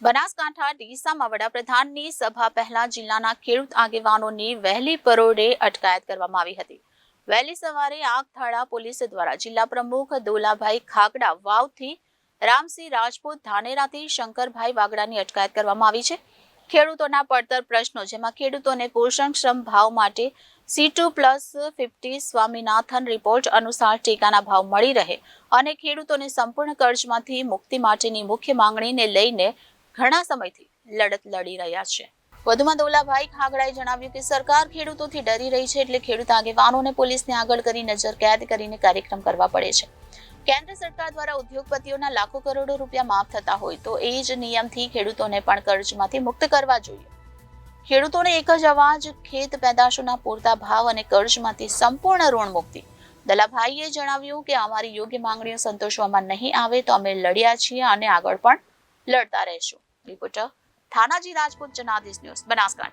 બનાસકાંઠા ડીસામાં વડાપ્રધાનની સભા પહેલા જિલ્લાના ખેડૂત આગેવાનોની વહેલી પરોઢે અટકાયત કરવામાં આવી હતી। વહેલી સવારે આગથાળા પોલીસ દ્વારા જિલ્લા પ્રમુખ દોલાભાઈ ખાગડા વાવથી રામસિંહ રાજપૂત ધાનેરાથી શંકરભાઈ વાગડાની અટકાયત કરવામાં આવી છે। ખેડૂતોના પડતર પ્રશ્નો જેમાં ખેડૂતોને પોષણક્ષમ ભાવ માટે C2+50 સ્વામીનાથન રિપોર્ટ અનુસાર ટેકાના ભાવ મળી રહે અને ખેડૂતોને સંપૂર્ણ કર્જમાંથી મુક્તિ માટેની મુખ્ય માંગણીને લઈને ઘણા સમયથી લડત લડી રહ્યા છે। વધુમાં દોલાભાઈ ખાગડાએ જણાવ્યું કે સરકાર ખેડૂતોથી ડરી રહી છે, એટલે ખેડૂત આગેવાનોને પોલીસને આગળ કરી નજર કેદ કરીને કાર્યક્રમ કરવા પડે છે। કેન્દ્ર સરકાર દ્વારા ઉદ્યોગપતિઓના લાખો કરોડો રૂપિયા માફ થતા હોય તો એ જ નિયમથી ખેડૂતોને પણ કર્જમાંથી મુક્ત કરવા જોઈએ। ખેડૂતોને એક જ અવાજ, ખેત પેદાશોના પૂરતા ભાવ અને કર્જમાંથી સંપૂર્ણ ઋણ મુક્તિ। દલાભાઈએ જણાવ્યું કે અમારી યોગ્ય માંગણીઓ સંતોષવામાં નહીં આવે તો અમે લડ્યા છીએ અને આગળ પણ લડતા રહેશું। Reporter Thanaji Rajput, Janadesh news, Banaskantha.